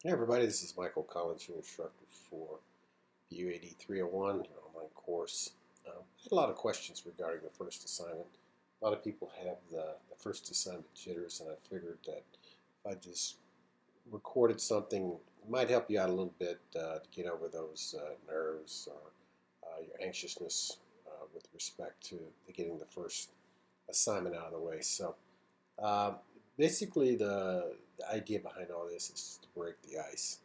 Hey everybody, this is Michael Collins, your instructor for UAD 301, an online course. I had a lot of questions regarding the first assignment. A lot of people have the first assignment jitters, and I figured that if I just recorded something, it might help you out a little bit to get over those nerves or your anxiousness with respect to getting the first assignment out of the way. So uh, basically, the idea behind all this is to break the ice,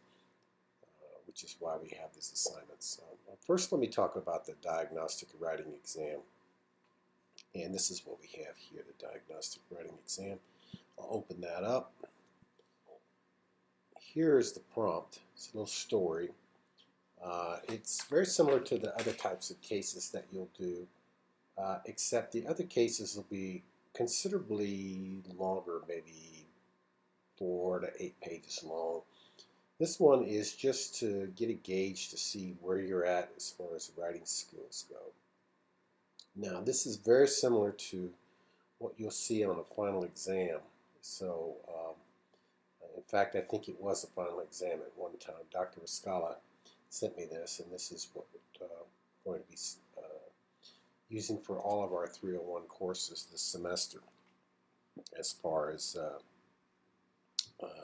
which is why we have these assignments. First, let me talk about the diagnostic writing exam. And this is what we have here, the diagnostic writing exam. I'll open that up. Here's the prompt. It's a little story. It's very similar to the other types of cases that you'll do, except the other cases will be considerably longer, maybe 4 to 8 pages long. This one is just to get a gauge to see where you're at as far as writing skills go. Now, this is very similar to what you'll see on a final exam. So, in fact, I think it was a final exam at one time. Dr. Escala sent me this, and this is what we're going to be using for all of our 301 courses this semester, as far as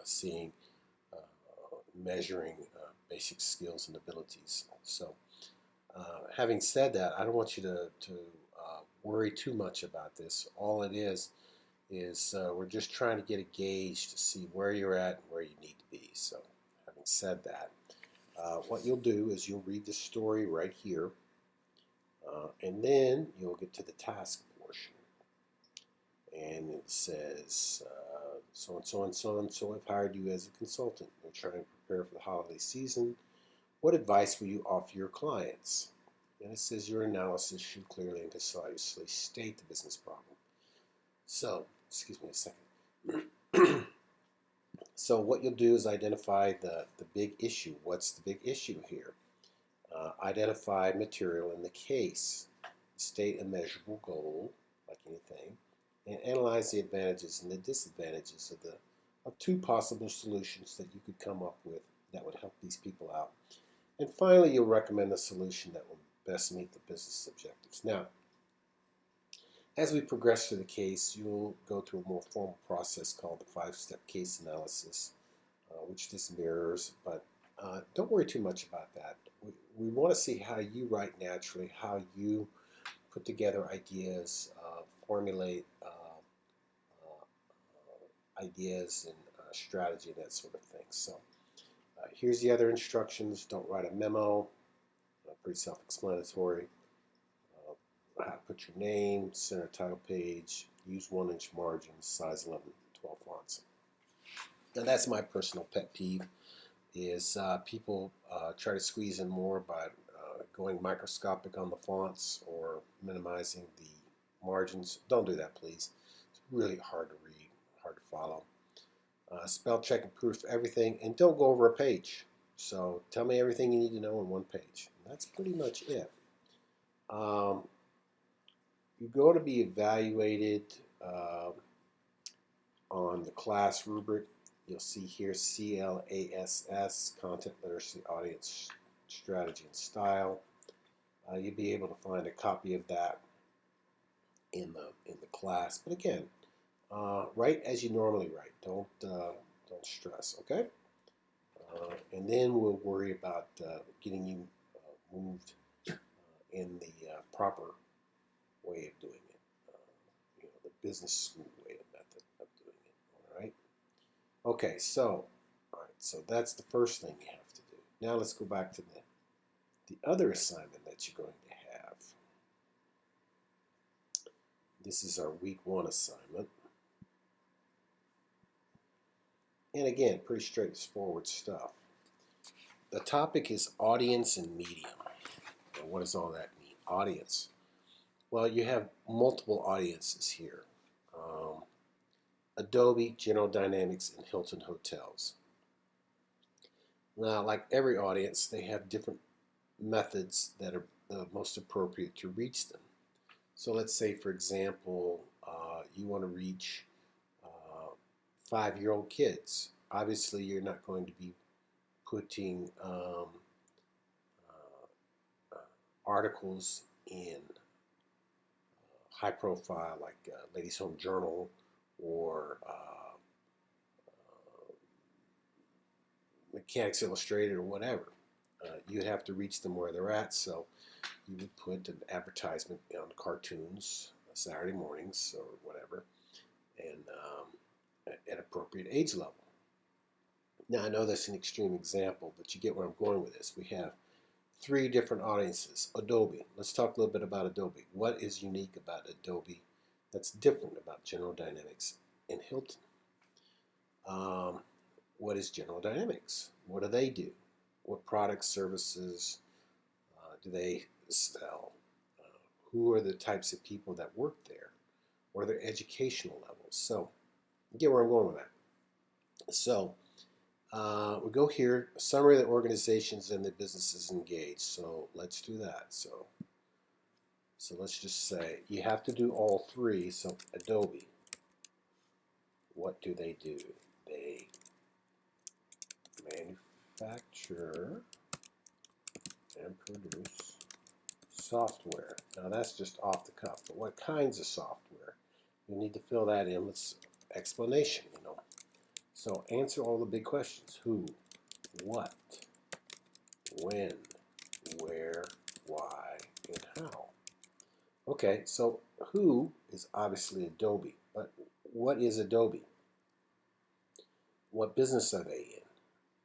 seeing, uh, measuring basic skills and abilities. So, having said that, I don't want you to worry too much about this. All it is we're just trying to get a gauge to see where you're at and where you need to be. So, having said that, what you'll do is you'll read the story right here, and then you'll get to the task portion. And it says, so and so and so and so have hired you as a consultant. You're trying to prepare for the holiday season. What advice will you offer your clients? And it says your analysis should clearly and concisely state the business problem. So, excuse me a second. So what you'll do is identify the big issue. What's the big issue here? Identify material in the case. State a measurable goal, like anything, and analyze the advantages and the disadvantages of two possible solutions that you could come up with that would help these people out. And finally, you'll recommend the solution that will best meet the business objectives. Now, as we progress through the case, you'll go through a more formal process called the five-step case analysis, which this mirrors, but don't worry too much about that. We want to see how you write naturally, how you put together ideas, formulate ideas and strategy, that sort of thing. So here's the other instructions. Don't write a memo. Pretty self-explanatory. How to put your name, center title page, use 1-inch margins, size 11, 12 fonts. Now that's my personal pet peeve is people try to squeeze in more by going microscopic on the fonts or minimizing the margins. Don't do that, please. It's really hard to read, hard to follow. Spell check and proof everything, and don't go over a page. So tell me everything you need to know in one page. And that's pretty much it. Um, you're going to be evaluated on the class rubric. You'll see here CLASS, Content Literacy Audience Strategy and Style. You'll be able to find a copy of that in the class. But again, write as you normally write. Don't stress. Okay. And then we'll worry about getting you moved in the proper way of doing it. The business school way of method of doing it. All right. Okay. So, all right. So that's the first thing you have to do. Now let's go back to the other assignment that you're going to have. This is our week 1 assignment. And again, pretty straightforward stuff. The topic is audience and medium. And what does all that mean? Audience. Well, you have multiple audiences here. Adobe, General Dynamics, and Hilton Hotels. Now, like every audience, they have different methods that are most appropriate to reach them. So let's say, for example, you want to reach 5-year-old kids. Obviously, you're not going to be putting articles in high profile, like Ladies Home Journal or Mechanics Illustrated or whatever. You have to reach them where they're at, so you would put an advertisement on cartoons Saturday mornings or whatever, and at appropriate age level. Now, I know that's an extreme example, but you get where I'm going with this. We have three different audiences. Adobe. Let's talk a little bit about Adobe. What is unique about Adobe that's different about General Dynamics and Hilton? What is General Dynamics? What do they do? What products, services do they sell? Who are the types of people that work there? What are their educational levels? So, you get where I'm going with that. So, we go here, summary of the organizations and the businesses engaged. So let's do that. So let's just say you have to do all three. So Adobe, what do? They manufacture and produce software. Now that's just off the cuff, but what kinds of software? You need to fill that in with explanation, So answer all the big questions. Who, what, when, where, why, and how. Okay, so who is obviously Adobe, but what is Adobe? What business are they in?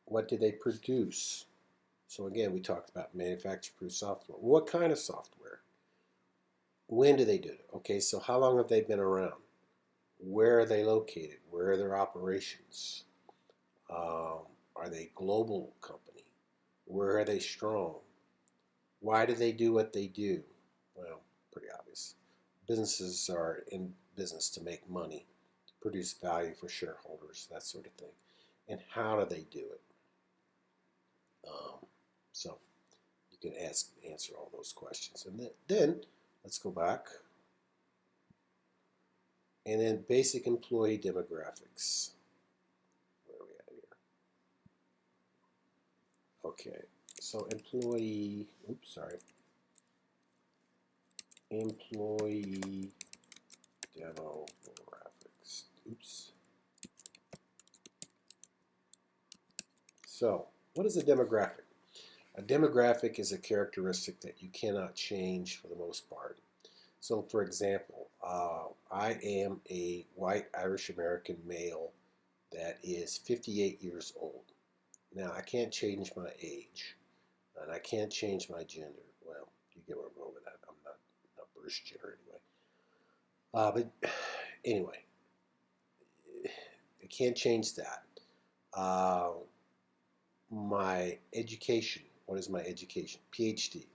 What do they produce? So again, we talked about manufacture-produced software. What kind of software? When do they do it? Okay, so how long have they been around? Where are they located? Where are their operations? Are they a global company? Where are they strong? Why do they do what they do? Well, pretty obvious. Businesses are in business to make money, to produce value for shareholders, that sort of thing. And how do they do it? So you can answer all those questions. And then let's go back. And then basic employee demographics. Where are we at here? Okay, so employee demographics. So, what is a demographic? A demographic is a characteristic that you cannot change for the most part. So, for example, I am a white Irish American male that is 58 years old. Now, I can't change my age, and I can't change my gender. Well, you get where I'm going with that. I'm not Bruce Jenner anyway. But anyway, I can't change that. My education. What is my education? PhD.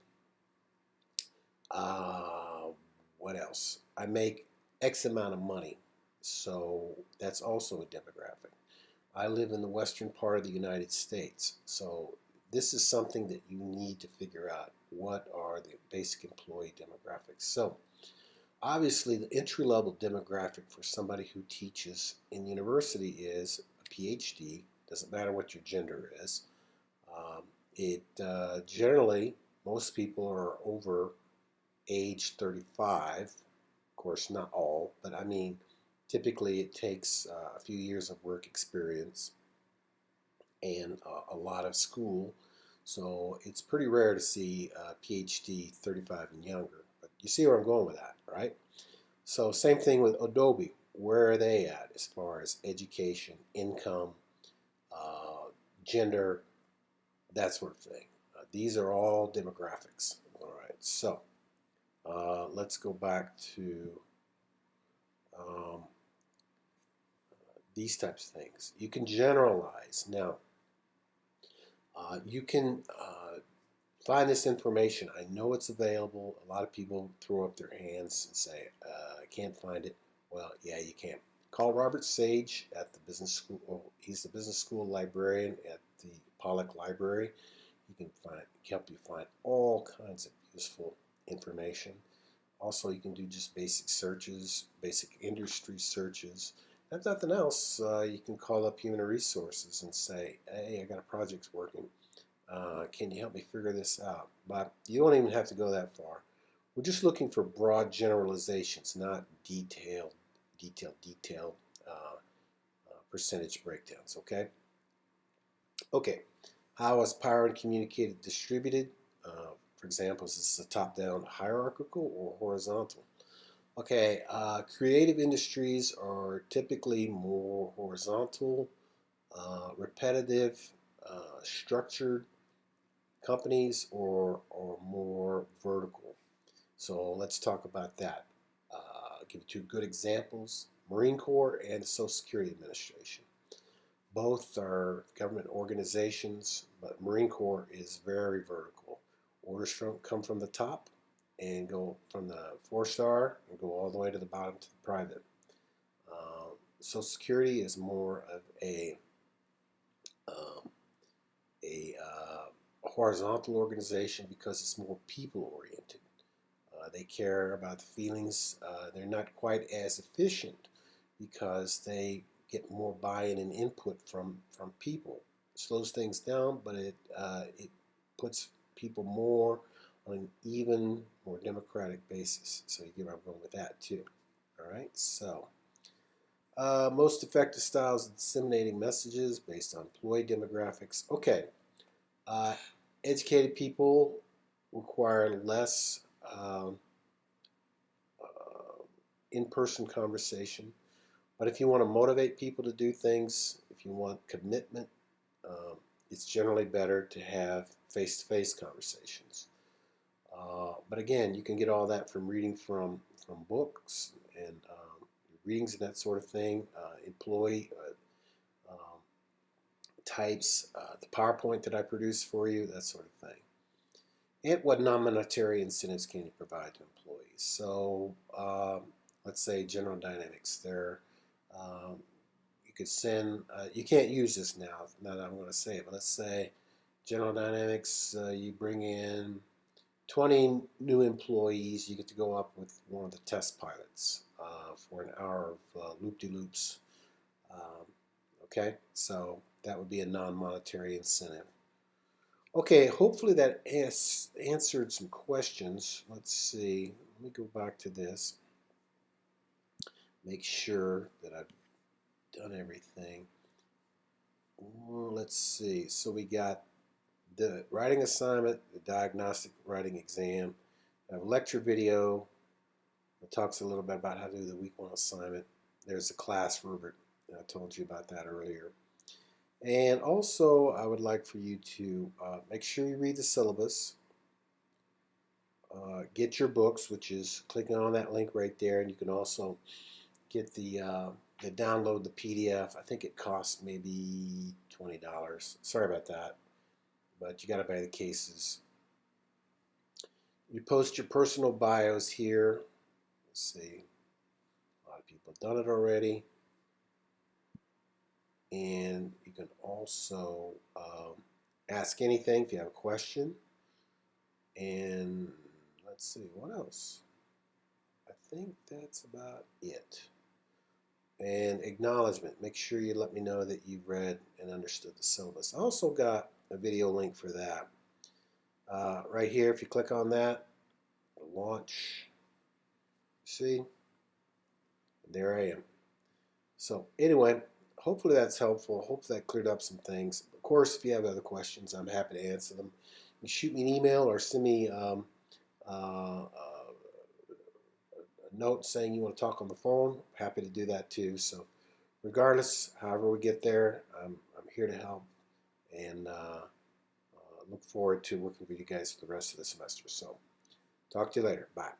What else? I make X amount of money, so that's also a demographic. I live in the western part of the United States, so this is something that you need to figure out. What are the basic employee demographics? So, obviously, the entry-level demographic for somebody who teaches in university is a PhD. Doesn't matter what your gender is. Generally, most people are over age 35. Of course, not all, but I mean, typically it takes a few years of work experience and a lot of school. So it's pretty rare to see a PhD 35 and younger. But you see where I'm going with that, right? So same thing with Adobe. Where are they at as far as education, income, gender, that sort of thing? These are all demographics. All right, so let's go back to these types of things. You can generalize. Now, you can find this information. I know it's available. A lot of people throw up their hands and say, I can't find it. Well, yeah, you can. Call Robert Sage at the business school. Oh, he's the business school librarian at the Pollock Library. He can help you find all kinds of useful information. Also, you can do just basic searches, basic industry searches. If nothing else, you can call up human resources and say, hey, I got a project working. Can you help me figure this out? But you don't even have to go that far. We're just looking for broad generalizations, not detailed percentage breakdowns, okay? Okay, how is power and communicated distributed? For example, is this a top-down hierarchical or horizontal? Okay, creative industries are typically more horizontal, repetitive, structured companies, or more vertical. So let's talk about that. I'll give you two good examples: Marine Corps and the Social Security Administration. Both are government organizations, but Marine Corps is very vertical. Orders come from the top and go from the 4-star and go all the way to the bottom to the private. Social Security is more of um, a horizontal organization because it's more people oriented. They care about the feelings. They're not quite as efficient because they get more buy-in and input from people. It slows things down, but it puts people more on an even, more democratic basis. So you get where I'm going with that too. All right. So most effective styles of disseminating messages based on employee demographics. Okay. Uh, educated people require less in-person conversation. But if you want to motivate people to do things, if you want commitment, it's generally better to have face-to-face conversations. But again, you can get all that from reading from books and readings and that sort of thing. Employee types, the PowerPoint that I produce for you, that sort of thing. And what non-monetary incentives can you provide to employees? So let's say General Dynamics. Um, you could send, you can't use this now that I'm going to say it, but let's say General Dynamics, you bring in 20 new employees, you get to go up with one of the test pilots for an hour of loop-de-loops. Um, okay, so that would be a non-monetary incentive. Okay, hopefully that answered some questions. Let's see. Let me go back to this. Make sure that I've done everything. Let's see. So we got the writing assignment, the diagnostic writing exam. I have a lecture video that talks a little bit about how to do the week 1 assignment. There's a class rubric. I told you about that earlier. And also, I would like for you to make sure you read the syllabus. Get your books, which is clicking on that link right there, and you can also get the download the PDF. I think it costs maybe $20. Sorry about that, but you got to buy the cases. You post your personal bios here. Let's see, a lot of people have done it already, and you can also ask anything if you have a question. And let's see, what else? I think that's about it. And acknowledgement. Make sure you let me know that you've read and understood the syllabus. I also got a video link for that. Right here, if you click on that, launch, see, there I am. So anyway, hopefully that's helpful. Hopefully that cleared up some things. Of course, if you have other questions, I'm happy to answer them. You shoot me an email or send me a note saying you want to talk on the phone. I'm happy to do that too. So regardless, however we get there, I'm here to help, and look forward to working with you guys for the rest of the semester. So talk to you later. Bye.